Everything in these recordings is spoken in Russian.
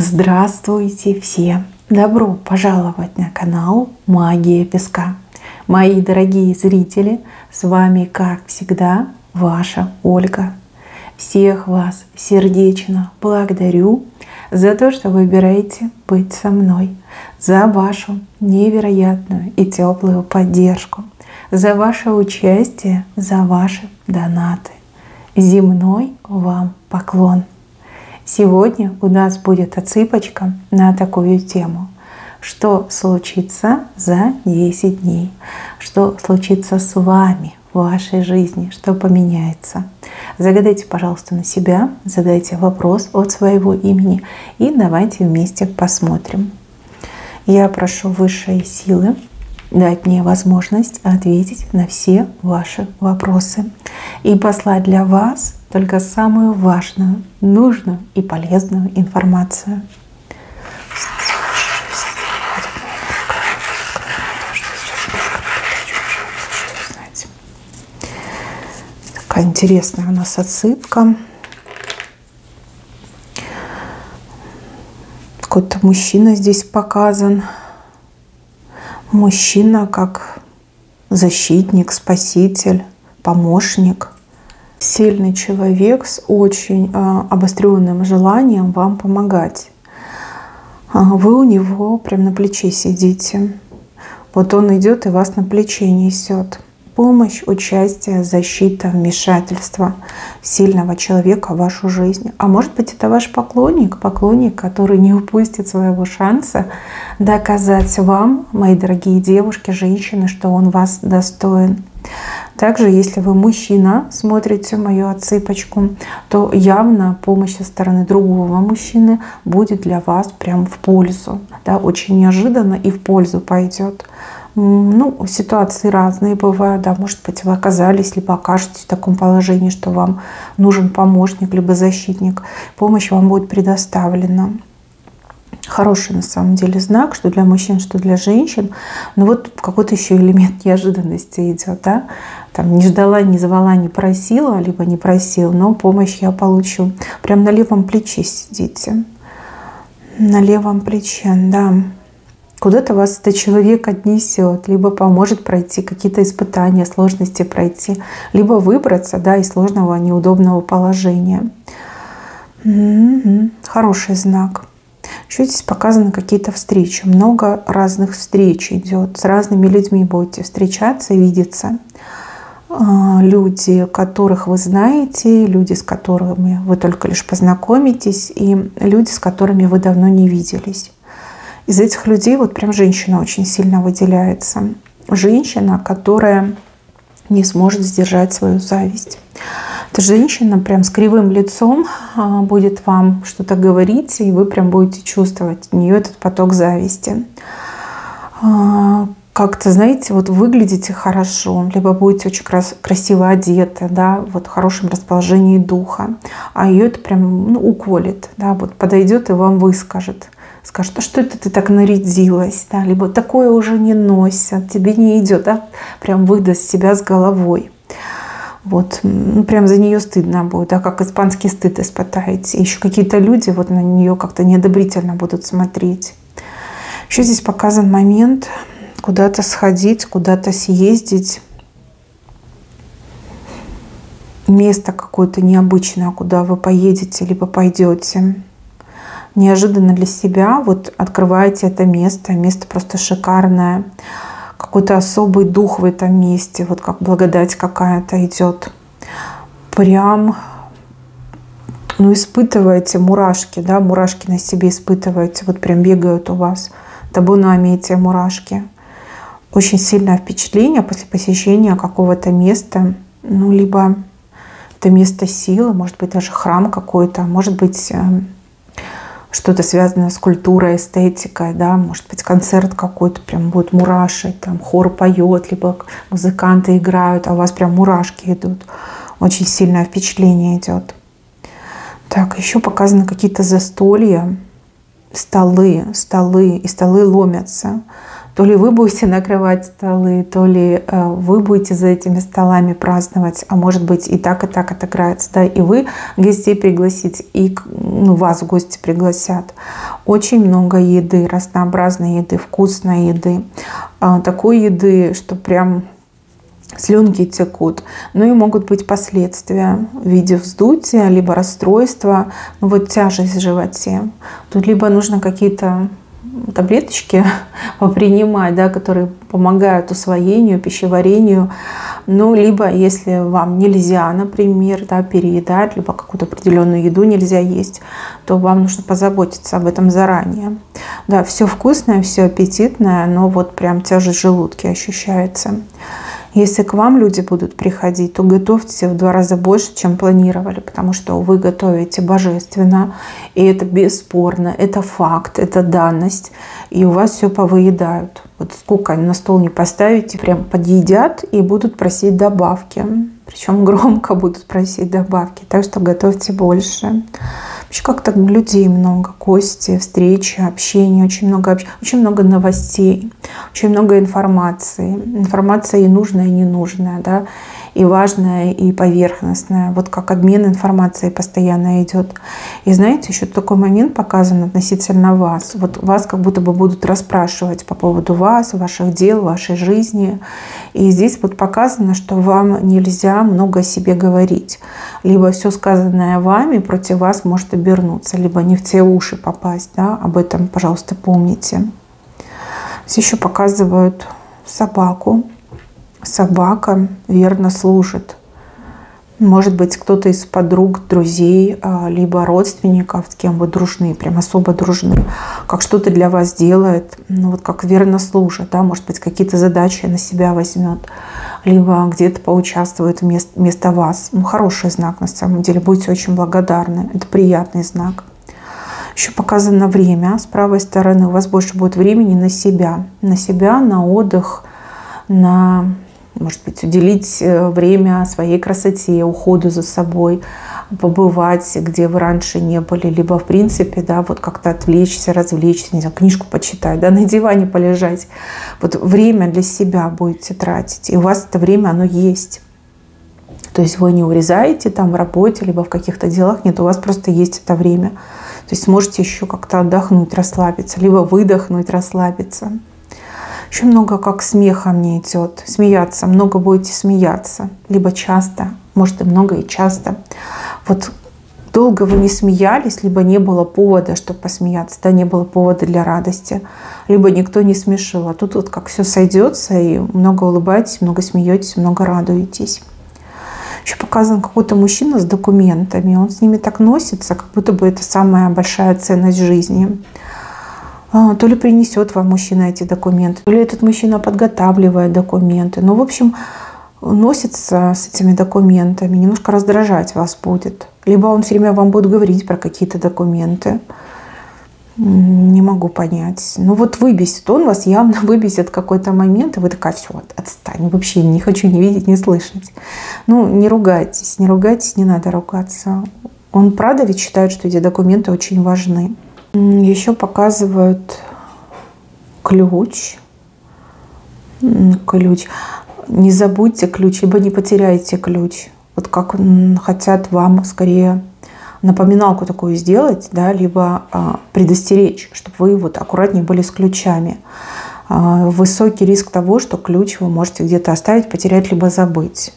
Здравствуйте все! Добро пожаловать на канал Магия Песка. Мои дорогие зрители, с вами, как всегда, ваша Ольга. Всех вас сердечно благодарю за то, что выбираете быть со мной, за вашу невероятную и теплую поддержку, за ваше участие, за ваши донаты. Земной вам поклон! Сегодня у нас будет отсыпочка на такую тему. Что случится за 10 дней? Что случится с вами в вашей жизни? Что поменяется? Загадайте, пожалуйста, на себя, задайте вопрос от своего имени и давайте вместе посмотрим. Я прошу высшие силы дать мне возможность ответить на все ваши вопросы и послать для вас только самую важную, нужную и полезную информацию. Такая интересная у нас отсыпка. Какой-то мужчина здесь показан. Мужчина как защитник, спаситель, помощник. Сильный человек с очень обостренным желанием вам помогать. Вы у него прям на плече сидите. Вот он идет и вас на плече несет. Помощь, участие, защита, вмешательство сильного человека в вашу жизнь. А может быть, это ваш поклонник, который не упустит своего шанса доказать вам, мои дорогие девушки, женщины, что он вас достоин. Также, если вы мужчина, смотрите мою отсыпочку, то явно помощь со стороны другого мужчины будет для вас прям в пользу. Да, очень неожиданно и в пользу пойдет. Ну, ситуации разные бывают, да, может быть, вы оказались, либо окажетесь в таком положении, что вам нужен помощник, либо защитник. Помощь вам будет предоставлена. Хороший на самом деле знак, что для мужчин, что для женщин. Но вот какой-то еще элемент неожиданности идет, да. Там не ждала, не звала, не просила, либо не просил, но помощь я получу. Прям на левом плече сидите. На левом плече, да. Куда-то вас этот человек отнесет, либо поможет пройти какие-то испытания, сложности пройти, либо выбраться, да, из сложного, неудобного положения. Хороший знак. Еще здесь показаны какие-то встречи. Много разных встреч идет. С разными людьми будете встречаться, видеться. Люди, которых вы знаете, люди, с которыми вы только лишь познакомитесь, и люди, с которыми вы давно не виделись. Из этих людей вот прям женщина очень сильно выделяется. Женщина, которая не сможет сдержать свою зависть. Эта женщина прям с кривым лицом будет вам что-то говорить, и вы прям будете чувствовать у нее этот поток зависти. Как-то, знаете, вот выглядите хорошо, либо будете очень красиво одеты, да, вот в хорошем расположении духа, а ее это прям уколет, да, вот подойдет и вам выскажет. Скажет, а что это ты так нарядилась, да, либо такое уже не носят, тебе не идет, да, прям выдаст себя с головой. Вот, ну, прям за нее стыдно будет, да, как испанский стыд испытаете. Еще какие-то люди вот на нее как-то неодобрительно будут смотреть. Еще здесь показан момент куда-то сходить, куда-то съездить. Место какое-то необычное, куда вы поедете, либо пойдете. Неожиданно для себя вот открываете это место. Место просто шикарное. Какой-то особый дух в этом месте. Вот как благодать какая-то идет. Прям, ну, испытываете мурашки, да, мурашки на себе испытываете. Вот прям бегают у вас табунами эти мурашки. Очень сильное впечатление после посещения какого-то места. Ну, либо это место силы, может быть, даже храм какой-то, может быть, что-то связанное с культурой, эстетикой, да, может быть, концерт какой-то, прям будет мурашить, там хор поет, либо музыканты играют, а у вас прям мурашки идут. Очень сильное впечатление идет. Так, еще показаны какие-то застолья, столы, и столы ломятся. То ли вы будете накрывать столы, то ли вы будете за этими столами праздновать, а может быть и так отыграется, да, и вы гостей пригласите, и вас в гости пригласят. Очень много еды, разнообразной еды, вкусной еды, такой еды, что прям слюнки текут. Ну и могут быть последствия в виде вздутия, либо расстройства, вот тяжесть в животе. Тут либо нужно какие-то таблеточки попринимать, да, которые помогают усвоению, пищеварению. Ну, либо если вам нельзя, например, да, переедать, либо какую-то определенную еду нельзя есть, то вам нужно позаботиться об этом заранее. Да, все вкусное, все аппетитное, но вот прям тяжесть в желудке ощущается. Если к вам люди будут приходить, то готовьте в 2 раза больше, чем планировали, потому что вы готовите божественно, и это бесспорно, это факт, это данность, и у вас все повыедают. Вот сколько они на стол не поставите, прям подъедят и будут просить добавки. Причем громко будут просить добавки, так что готовьте больше. Вообще как-то людей много, гости, встречи, общения, очень много новостей, очень много информации. Информация и нужная, и ненужная, да, и важная, и поверхностная. Вот как обмен информацией постоянно идет. И знаете, еще такой момент показан относительно вас. Вот вас как будто бы будут расспрашивать по поводу вас, ваших дел, вашей жизни. И здесь вот показано, что вам нельзя много о себе говорить. Либо все сказанное вами против вас может обернуться, либо не в те уши попасть. Да? Об этом, пожалуйста, помните. Здесь еще показывают собаку. Собака верно служит. Может быть, кто-то из подруг, друзей, либо родственников, с кем вы дружны, прям особо дружны, как что-то для вас делает, ну вот как верно служит, да, может быть, какие-то задачи на себя возьмет, либо где-то поучаствует вместо вас. Ну, хороший знак на самом деле, будьте очень благодарны, это приятный знак. Еще показано время. С правой стороны у вас больше будет времени на себя, на отдых, на, может быть, уделить время своей красоте, уходу за собой, побывать, где вы раньше не были, либо, в принципе, да, вот как-то отвлечься, развлечься, не знаю, книжку почитать, да, на диване полежать. Вот время для себя будете тратить, и у вас это время, оно есть. То есть вы не урезаете там в работе, либо в каких-то делах, нет, у вас просто есть это время. То есть можете еще как-то отдохнуть, расслабиться, либо выдохнуть, расслабиться. Еще много как смеха мне идет. Смеяться. Много будете смеяться. Либо часто. Может и много, и часто. Вот долго вы не смеялись, либо не было повода, чтобы посмеяться. Да, не было повода для радости. Либо никто не смешил. А тут вот как все сойдется, и много улыбаетесь, много смеетесь, много радуетесь. Еще показан какой-то мужчина с документами. Он с ними так носится, как будто бы это самая большая ценность жизни. То ли принесет вам мужчина эти документы, то ли этот мужчина подготавливает документы. Ну, в общем, носится с этими документами, немножко раздражать вас будет. Либо он все время вам будет говорить про какие-то документы. Не могу понять. Ну вот выбесит. Он вас явно выбесит в какой-то момент, и вы такая: все, отстань, вообще не хочу не видеть, не слышать. Ну, не ругайтесь, не надо ругаться. Он правда ведь считает, что эти документы очень важны. Еще показывают ключ. Не забудьте ключ, либо не потеряйте ключ. Вот как хотят вам скорее напоминалку такую сделать, да, либо предостеречь, чтобы вы вот аккуратнее были с ключами. Высокий риск того, что ключ вы можете где-то оставить, потерять, либо забыть.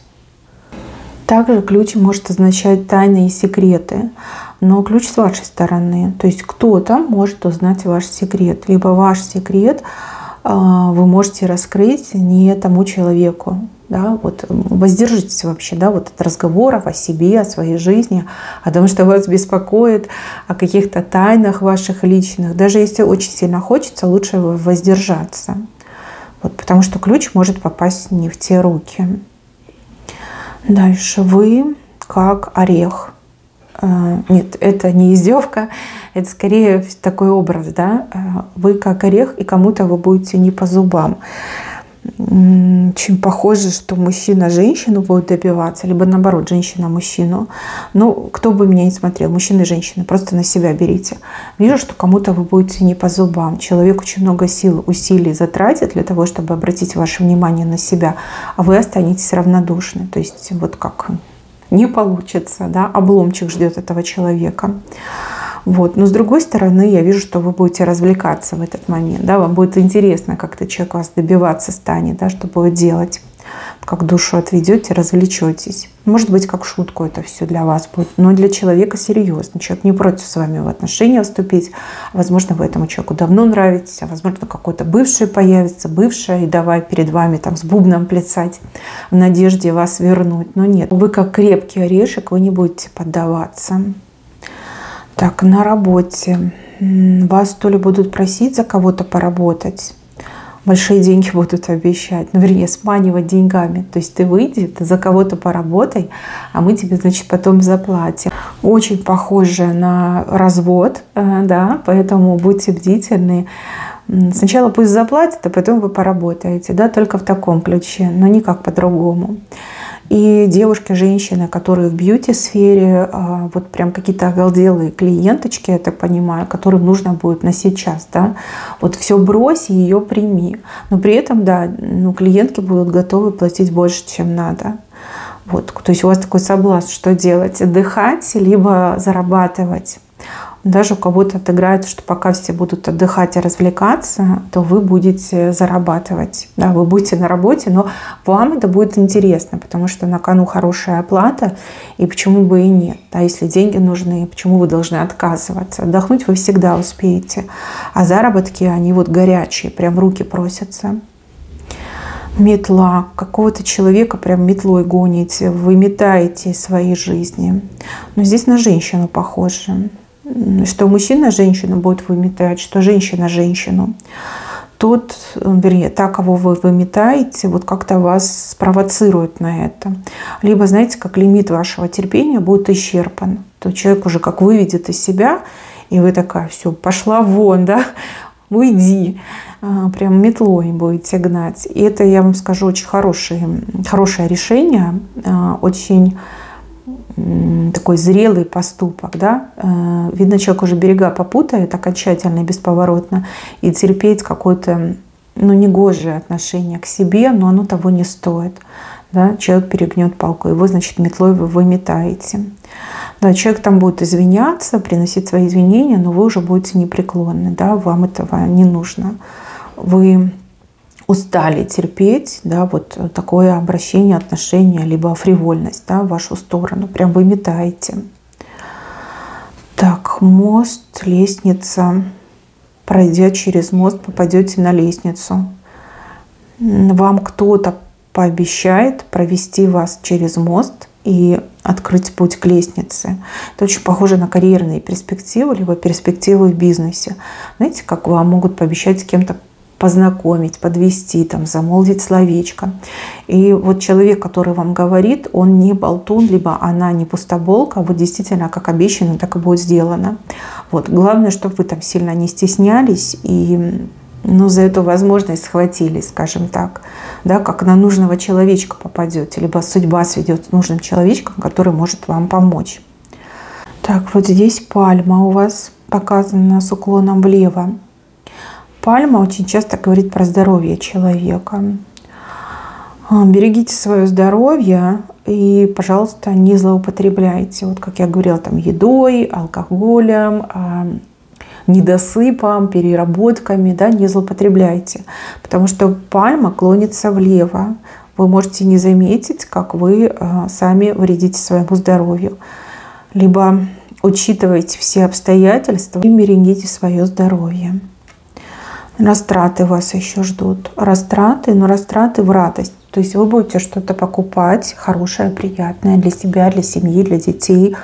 Также ключ может означать тайны и секреты, но ключ с вашей стороны. То есть кто-то может узнать ваш секрет, либо ваш секрет вы можете раскрыть не тому человеку. Да, вот воздержитесь вообще, да, вот от разговоров о себе, о своей жизни, о том, что вас беспокоит, о каких-то тайнах ваших личных. Даже если очень сильно хочется, лучше воздержаться. Вот, потому что ключ может попасть не в те руки. Дальше вы как орех. Нет, это не издевка, это скорее такой образ, да. Вы как орех, и кому-то вы будете не по зубам. Очень похоже, что мужчина женщину будет добиваться, либо наоборот, женщина мужчину. Ну, кто бы меня ни смотрел, мужчины и женщины, просто на себя берите. Вижу, что кому-то вы будете не по зубам. Человек очень много сил, усилий затратит для того, чтобы обратить ваше внимание на себя, а вы останетесь равнодушны. То есть вот как не получится, да, обломчик ждет этого человека. Вот. Но с другой стороны, я вижу, что вы будете развлекаться в этот момент. Да? Вам будет интересно, как этот человек вас добиваться станет, да? Что будет делать. Как душу отведете, развлечетесь. Может быть, как шутку это все для вас будет. Но для человека серьезно. Человек не против с вами в отношения вступить. Возможно, вы этому человеку давно нравитесь. А возможно, какой-то бывший появится, бывшая. И давай перед вами там с бубном плясать в надежде вас вернуть. Но нет. Вы как крепкий орешек, вы не будете поддаваться. Так, на работе. Вас то ли будут просить за кого-то поработать, большие деньги будут обещать, ну, вернее, сманивать деньгами. То есть ты выйди, ты за кого-то поработай, а мы тебе, значит, потом заплатим. Очень похоже на развод, да, поэтому будьте бдительны. Сначала пусть заплатят, а потом вы поработаете, да, только в таком ключе, но никак по-другому. И девушки, женщины, которые в бьюти-сфере, вот прям какие-то оголделые клиенточки, я так понимаю, которым нужно будет на сейчас, да, вот все брось и ее прими. Но при этом, да, ну, клиентки будут готовы платить больше, чем надо. Вот, то есть у вас такой соблазн, что делать? Отдыхать, либо зарабатывать. Даже у кого-то отыграют, что пока все будут отдыхать и развлекаться, то вы будете зарабатывать. Да, вы будете на работе, но вам это будет интересно, потому что на кону хорошая оплата, и почему бы и нет. Да, если деньги нужны, почему вы должны отказываться? Отдохнуть вы всегда успеете. А заработки, они вот горячие, прям в руки просятся. Метла. Какого-то человека прям метлой гоните, выметаете из своей жизни. Но здесь на женщину похоже. Что мужчина женщину будет выметать, что женщина женщину. Тот, вернее, та, кого вы выметаете, вот как-то вас спровоцирует на это. Либо, знаете, как лимит вашего терпения будет исчерпан. То человек уже как выведет из себя, и вы такая, все, пошла вон, да, уйди. Прям метлой будете гнать. И это, я вам скажу, очень хорошее решение, очень такой зрелый поступок, да. Видно, человек уже берега попутает окончательно и бесповоротно, и терпеть какое-то, ну, негожее отношение к себе, но оно того не стоит. Да. Человек перегнет палку, его, значит, метлой вы выметаете. Да, человек там будет извиняться, приносить свои извинения, но вы уже будете непреклонны, да, вам этого не нужно. Вы устали терпеть, да, вот такое обращение, отношение, либо фривольность, да, в вашу сторону. Прям выметаете. Так, мост, лестница. Пройдя через мост, попадете на лестницу. Вам кто-то пообещает провести вас через мост и открыть путь к лестнице. Это очень похоже на карьерные перспективы, либо перспективы в бизнесе. Знаете, как вам могут пообещать с кем-то познакомить, подвести, там, замолвить словечко. И вот человек, который вам говорит, он не болтун, либо она не пустоболка, вот действительно, как обещано, так и будет сделано. Вот. Главное, чтобы вы там сильно не стеснялись и, ну, за эту возможность схватились, скажем так, да, как на нужного человечка попадете, либо судьба сведет с нужным человечком, который может вам помочь. Так, вот здесь пальма у вас показана с уклоном влево. Пальма очень часто говорит про здоровье человека. Берегите свое здоровье и, пожалуйста, не злоупотребляйте. Вот как я говорила, там, едой, алкоголем, недосыпом, переработками, да, не злоупотребляйте. Потому что пальма клонится влево. Вы можете не заметить, как вы сами вредите своему здоровью. Либо учитывайте все обстоятельства и берегите свое здоровье. Растраты вас еще ждут. Растраты, но растраты в радость. То есть вы будете что-то покупать хорошее, приятное для себя, для семьи, для детей,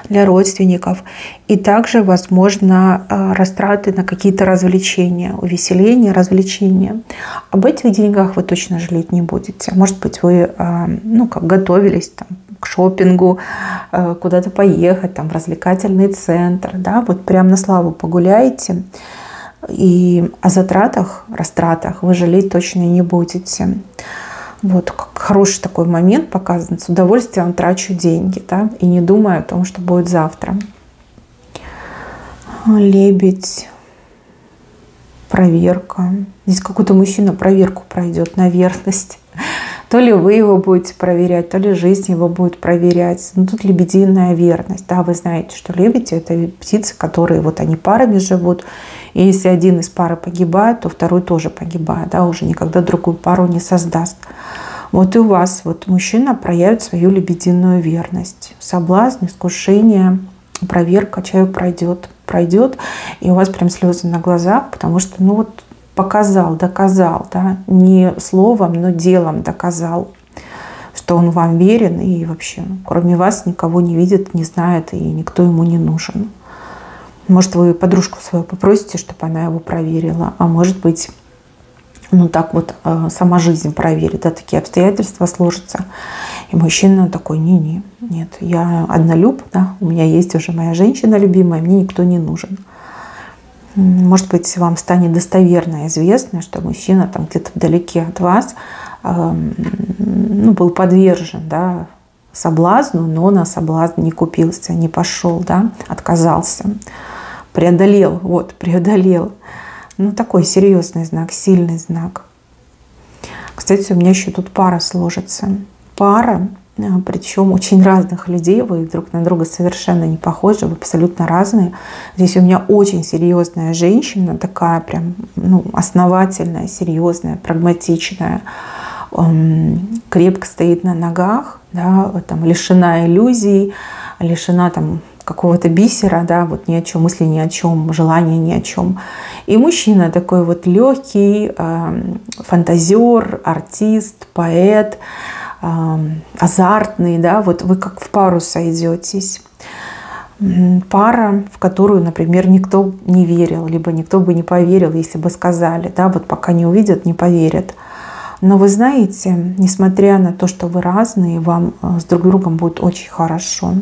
для родственников. И также, возможно, растраты на какие-то развлечения, увеселения, развлечения. Об этих деньгах вы точно жалеть не будете. Может быть, вы, ну, как готовились там к шопингу, куда-то поехать, там, в развлекательный центр, да, вот прям на славу погуляете. И о затратах, растратах вы жалеть точно не будете. Вот как хороший такой момент показан. С удовольствием трачу деньги, да, и не думаю о том, что будет завтра. Лебедь. Проверка. Здесь какой-то мужчина проверку пройдет на верность. То ли вы его будете проверять, то ли жизнь его будет проверять. Но тут лебединая верность. Да, вы знаете, что лебеди — это птицы, которые вот они парами живут. И если один из пары погибает, то второй тоже погибает. Да, уже никогда другую пару не создаст. Вот и у вас вот мужчина проявит свою лебединую верность. Соблазн, искушение, проверка, человек пройдет, и у вас прям слезы на глазах, потому что, ну вот, показал, доказал, да, не словом, но делом доказал, что он вам верен и вообще, кроме вас, никого не видит, не знает, и никто ему не нужен. Может, вы подружку свою попросите, чтобы она его проверила, а может быть, ну так вот сама жизнь проверит, да, такие обстоятельства сложатся. И мужчина такой: нет, я однолюб, да, у меня есть уже моя женщина любимая, мне никто не нужен. Может быть, вам станет достоверно известно, что мужчина там где-то вдалеке от вас был подвержен, да, соблазну, но на соблазн не купился, не пошел, да, отказался, преодолел. Ну, такой серьезный знак, сильный знак. Кстати, у меня еще тут пара сложится. Пара, причем очень разных людей, вы друг на друга совершенно не похожи, вы абсолютно разные. Здесь у меня очень серьезная женщина, такая прям, ну, основательная, серьезная, прагматичная, крепко стоит на ногах, да, там, лишена иллюзий, лишена там какого-то бисера, да, вот ни о чем, мысли ни о чем, желания ни о чем. И мужчина такой вот легкий, фантазер, артист, поэт, азартный, да, вот вы как в пару сойдетесь. Пара, в которую, например, никто не верил, либо никто бы не поверил, если бы сказали, да, вот пока не увидят, не поверят. Но вы знаете, несмотря на то, что вы разные, вам с друг другом будет очень хорошо.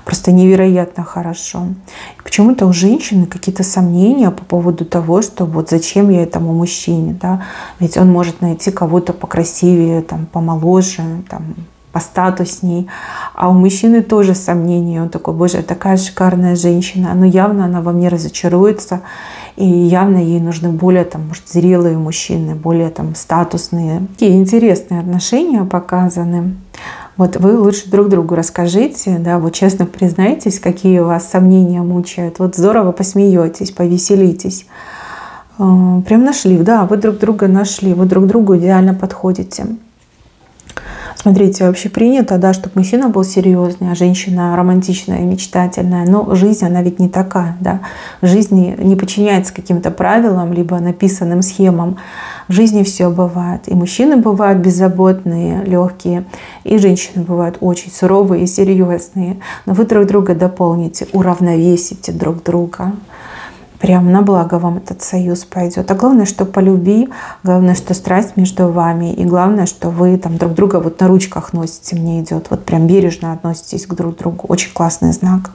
Просто невероятно хорошо. Почему-то у женщины какие-то сомнения по поводу того, что вот зачем я этому мужчине, да? Ведь он может найти кого-то покрасивее, там, помоложе, там, постатусней. А у мужчины тоже сомнения. Он такой: боже, такая шикарная женщина. Но явно она во мне разочаруется. И явно ей нужны более, там, может, зрелые мужчины, более там статусные. Такие интересные отношения показаны. Вот вы лучше друг другу расскажите, да, вот честно признайтесь, какие у вас сомнения мучают. Вот здорово посмеетесь, повеселитесь. Прям нашли, да, вы друг друга нашли, вы друг другу идеально подходите. Смотрите, вообще принято, да, чтобы мужчина был серьезный, а женщина романтичная, мечтательная. Но жизнь, она ведь не такая, да. Жизнь не подчиняется каким-то правилам, либо написанным схемам. В жизни все бывает. И мужчины бывают беззаботные, легкие, и женщины бывают очень суровые и серьезные. Но вы друг друга дополните, уравновесите друг друга. Прям на благо вам этот союз пойдет. А главное, что по любви, главное, что страсть между вами, и главное, что вы там друг друга вот на ручках носите, мне идет. Вот прям бережно относитесь к друг другу. Очень классный знак.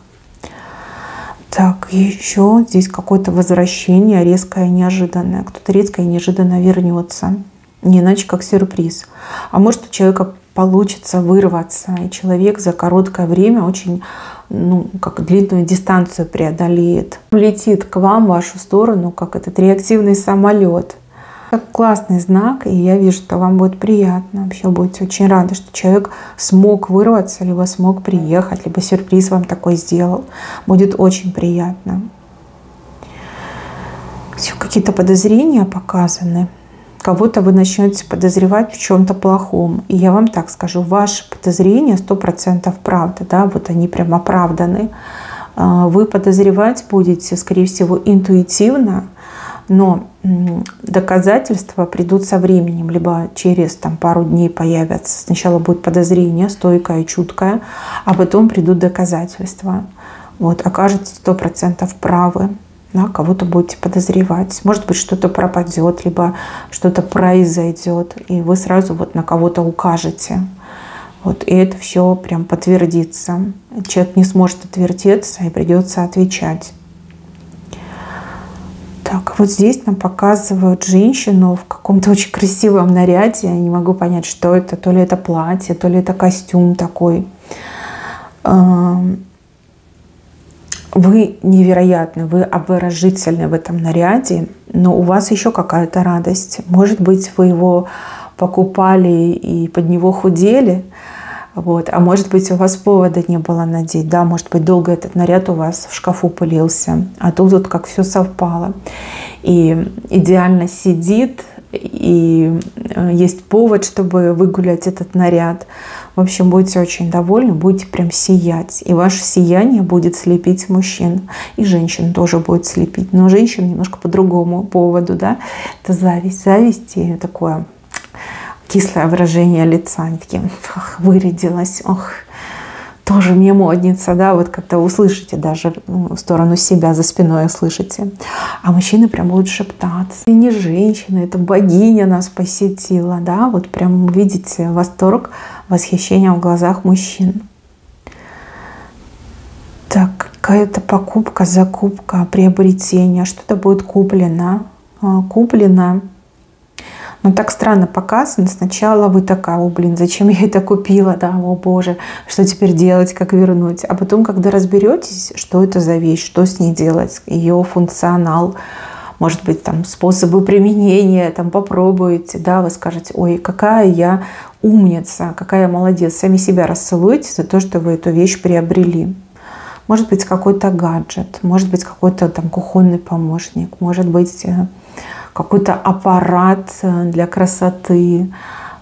Так, еще здесь какое-то возвращение резкое, неожиданное. Кто-то резко и неожиданно вернется. Не иначе, как сюрприз. А может, у человека получится вырваться, и человек за короткое время очень, ну, как длинную дистанцию преодолеет. Летит к вам, в вашу сторону, как этот реактивный самолет. Как классный знак, и я вижу, что вам будет приятно. Вообще будете очень рады, что человек смог вырваться, либо смог приехать, либо сюрприз вам такой сделал. Будет очень приятно. Все, какие-то подозрения показаны. Кого-то вы начнете подозревать в чем-то плохом. И я вам так скажу, ваши подозрения 100% правда, да, вот они прям оправданы. Вы подозревать будете, скорее всего, интуитивно, но доказательства придут со временем, либо через там, пару дней появятся. Сначала будет подозрение, стойкое и чуткое, а потом придут доказательства. Вот, окажетесь 100% правы. Да, кого-то будете подозревать. Может быть, что-то пропадет, либо что-то произойдет, и вы сразу вот на кого-то укажете. Вот, и это все прям подтвердится. Человек не сможет отвертеться, и придется отвечать. Так, вот здесь нам показывают женщину в каком-то очень красивом наряде. Я не могу понять, что это. То ли это платье, то ли это костюм такой. Вы невероятны, вы обворожительны в этом наряде, но у вас еще какая-то радость. Может быть, вы его покупали и под него худели, вот. А может быть, у вас повода не было надеть, да, может быть, долго этот наряд у вас в шкафу пылился, а тут вот как все совпало. И идеально сидит, и есть повод, чтобы выгулять этот наряд. В общем, будете очень довольны, будете прям сиять. И ваше сияние будет слепить мужчин. И женщин тоже будет слепить. Но женщин немножко по другому поводу, да. Это зависть. Зависть и такое кислое выражение лица. Они такие: ох, вырядилась, ох, тоже мне модница, да, вот как-то услышите даже в сторону себя, за спиной услышите. А мужчины прям будут шептаться. И не женщина, это богиня нас посетила, да, вот прям видите восторг, восхищение в глазах мужчин. Так, какая-то покупка, закупка, приобретение, что-то будет куплено. Но так странно показано. Сначала вы такая: о, блин, зачем я это купила, да, о боже, что теперь делать, как вернуть. А потом, когда разберетесь, что это за вещь, что с ней делать, ее функционал, может быть, там способы применения, там попробуете, да, вы скажете: ой, какая я умница, какая я молодец. Сами себя расцелуете за то, что вы эту вещь приобрели. Может быть, какой-то гаджет, может быть, какой-то там кухонный помощник, может быть, какой-то аппарат для красоты.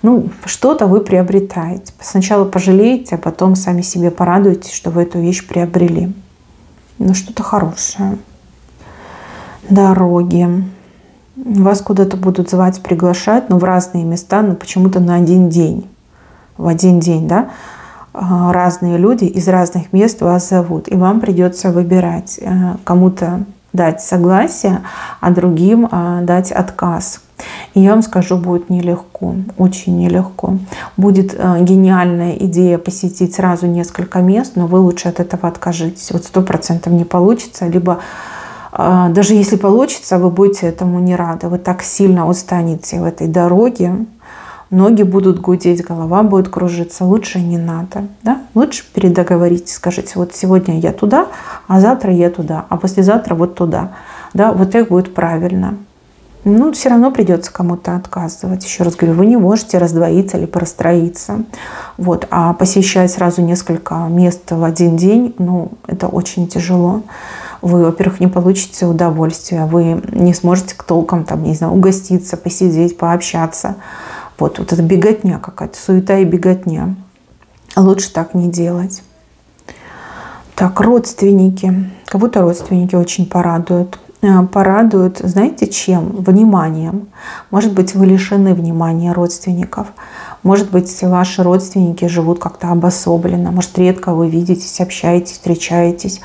Ну, что-то вы приобретаете. Сначала пожалеете, а потом сами себе порадуетесь, что вы эту вещь приобрели. Ну, что-то хорошее. Дороги. Вас куда-то будут звать, приглашать, но в разные места, но почему-то на один день. В один день, да? Разные люди из разных мест вас зовут. И вам придется выбирать. Кому-то дать согласие, а другим дать отказ. И я вам скажу, будет нелегко, очень нелегко. Будет гениальная идея посетить сразу несколько мест, но вы лучше от этого откажитесь. Вот 100% не получится, либо даже если получится, вы будете этому не рады. Вы так сильно устанете в этой дороге, ноги будут гудеть, голова будет кружиться. Лучше не надо. Да? Лучше передоговоритесь, скажите: вот сегодня я туда, а завтра я туда, а послезавтра вот туда. Да? Вот так будет правильно. Ну, все равно придется кому-то отказывать. Еще раз говорю, вы не можете раздвоиться или простроиться. Вот. А посещать сразу несколько мест в один день, ну, это очень тяжело. Вы, во-первых, не получите удовольствия, вы не сможете толком там, не знаю, угоститься, посидеть, пообщаться. Вот это беготня какая-то, суета и беготня. Лучше так не делать. Так, родственники. Кого-то родственники очень порадуют. Порадуют, знаете, чем? Вниманием. Может быть, вы лишены внимания родственников. Может быть, ваши родственники живут как-то обособленно. Может, редко вы видитесь, общаетесь, встречаетесь.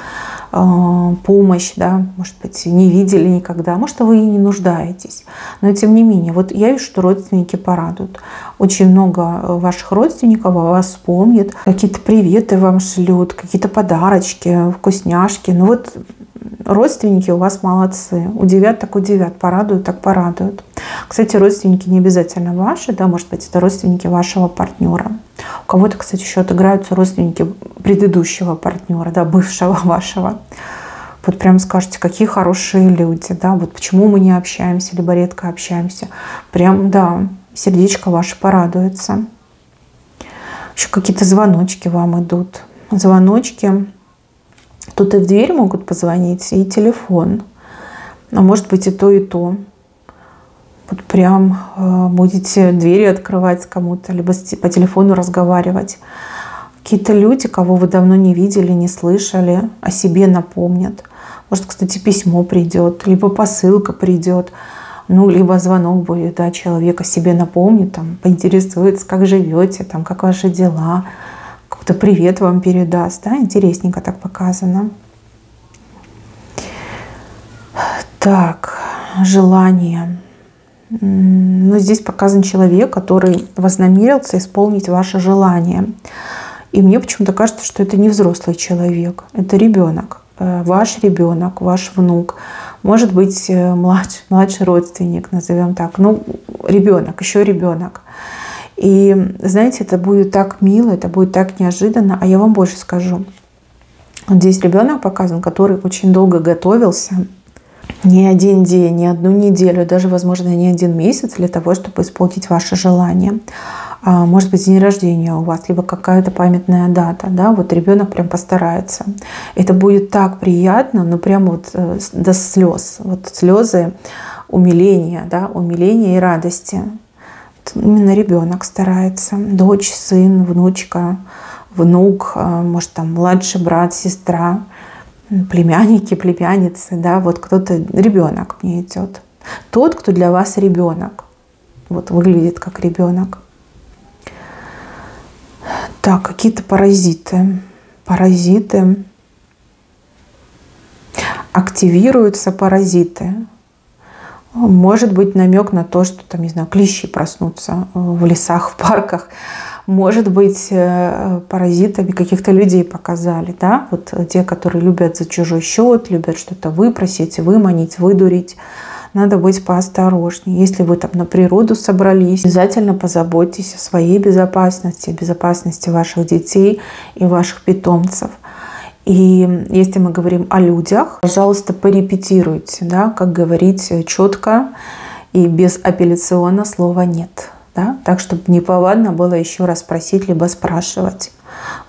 Помощь, да, может быть, не видели никогда. Может, вы и не нуждаетесь. Но тем не менее, вот я вижу, что родственники порадуют. Очень много ваших родственников о вас вспомнят. Какие-то приветы вам шлют, какие-то подарочки, вкусняшки. Ну вот родственники у вас молодцы. Удивят так удивят, порадуют так порадуют. Кстати, родственники не обязательно ваши, да, может быть, это родственники вашего партнера. У кого-то, кстати, еще отыграются родственники предыдущего партнера, да, бывшего вашего. Вот прям скажете, какие хорошие люди, да, вот почему мы не общаемся, либо редко общаемся. Прям, да, сердечко ваше порадуется. Еще какие-то звоночки вам идут. Звоночки. Тут и в дверь могут позвонить, и телефон. А может быть, и то, и то. Вот прям будете двери открывать кому-то, либо по телефону разговаривать. Какие-то люди, кого вы давно не видели, не слышали, о себе напомнят. Может, кстати, письмо придет, либо посылка придет, ну, либо звонок будет, да, человек о себе напомнит, там, поинтересуется, как живете, там, как ваши дела, какой-то привет вам передаст, да, интересненько так показано. Так, желание. Но здесь показан человек, который вознамерился исполнить ваше желание. И мне почему-то кажется, что это не взрослый человек, это ребенок, ваш внук. Может быть, младший родственник, назовем так. Ну, ребенок, еще ребенок. И знаете, это будет так мило, это будет так неожиданно. А я вам больше скажу. Вот здесь ребенок показан, который очень долго готовился. Не один день, не одну неделю, даже, возможно, не один месяц для того, чтобы исполнить ваше желание. Может быть, день рождения у вас, либо какая-то памятная дата, да, вот ребенок прям постарается. Это будет так приятно, ну прям вот до слез. Вот слезы умиления, да, умиления и радости. Вот именно ребенок старается. Дочь, сын, внучка, внук, может там младший брат, сестра, племянники, племянницы, да, вот кто-то, ребенок мне идет. Тот, кто для вас ребенок, вот выглядит как ребенок. Так, какие-то паразиты. Паразиты. Активируются паразиты. Может быть намек на то, что там, не знаю, клещи проснутся в лесах, в парках. Может быть, паразитами каких-то людей показали, да? Вот те, которые любят за чужой счет, любят что-то выпросить, выманить, выдурить. Надо быть поосторожнее. Если вы там на природу собрались, обязательно позаботьтесь о своей безопасности, безопасности ваших детей и ваших питомцев. И если мы говорим о людях, пожалуйста, порепетируйте, да, как говорить четко и безапелляционно слова «нет». Да? Так, чтобы неповадно было еще раз спросить, либо спрашивать.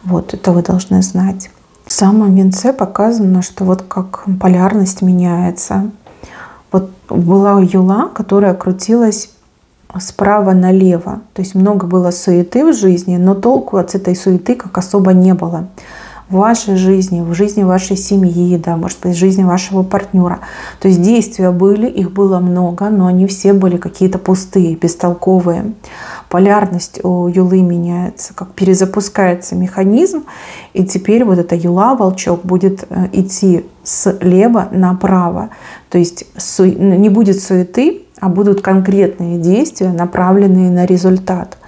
Вот, это вы должны знать. В самом венце показано, что вот как полярность меняется. Вот была юла, которая крутилась справа налево. То есть много было суеты в жизни, но толку от этой суеты как особо не было. В вашей жизни, в жизни вашей семьи, да, может быть, в жизни вашего партнера. То есть действия были, их было много, но они все были какие-то пустые, бестолковые. Полярность у юлы меняется, как перезапускается механизм, и теперь вот эта юла, волчок, будет идти слева направо. То есть не будет суеты, а будут конкретные действия, направленные на результат.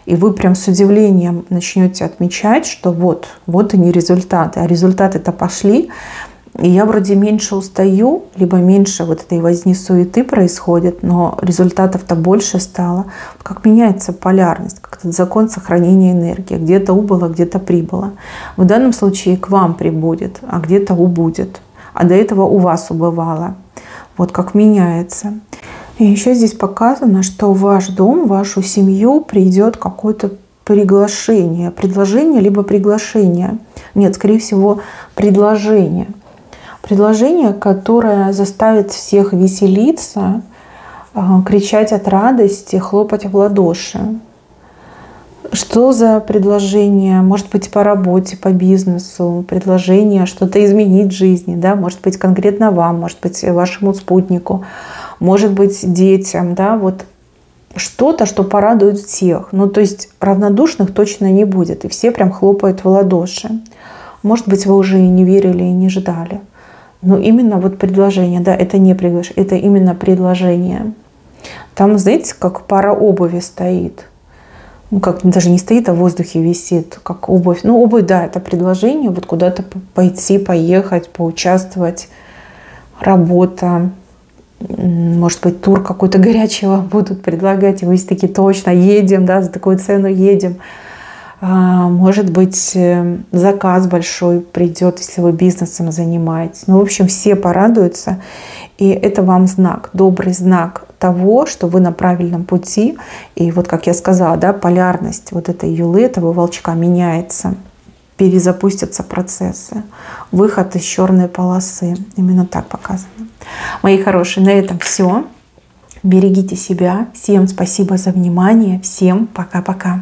И вы прям с удивлением начнете отмечать, что вот они результаты. А результаты-то пошли. И я вроде меньше устаю, либо меньше вот этой возни суеты происходит, но результатов-то больше стало. Как меняется полярность, как этот закон сохранения энергии. Где-то убыло, где-то прибыло. В данном случае к вам прибудет, а где-то убудет. А до этого у вас убывало. Вот как меняется. И еще здесь показано, что в ваш дом, в вашу семью придет какое-то приглашение. Предложение либо приглашение. Нет, скорее всего, предложение. Предложение, которое заставит всех веселиться, кричать от радости, хлопать в ладоши. Что за предложение? Может быть, по работе, по бизнесу, предложение что-то изменить в жизни, да? Может быть, конкретно вам, может быть, вашему спутнику, может быть, детям, да? Вот что-то, что порадует всех. Ну, то есть равнодушных точно не будет, и все прям хлопают в ладоши. Может быть, вы уже и не верили, и не ждали. Но именно вот предложение, да, это не приглашение, это именно предложение. Там, знаете, как пара обуви стоит. Ну, как даже не стоит, а в воздухе висит, как обувь. Ну, обувь, да, это предложение, вот куда-то пойти, поехать, поучаствовать, работа. Может быть, тур какой-то горячего будут предлагать, и вы такие точно едем, да, за такую цену едем. Может быть, заказ большой придет, если вы бизнесом занимаетесь. Ну, в общем, все порадуются. И это вам знак, добрый знак того, что вы на правильном пути. И вот, как я сказала, да, полярность вот этой юлы, этого волчка меняется. Перезапустятся процессы. Выход из черной полосы. Именно так показано. Мои хорошие, на этом все. Берегите себя. Всем спасибо за внимание. Всем пока-пока.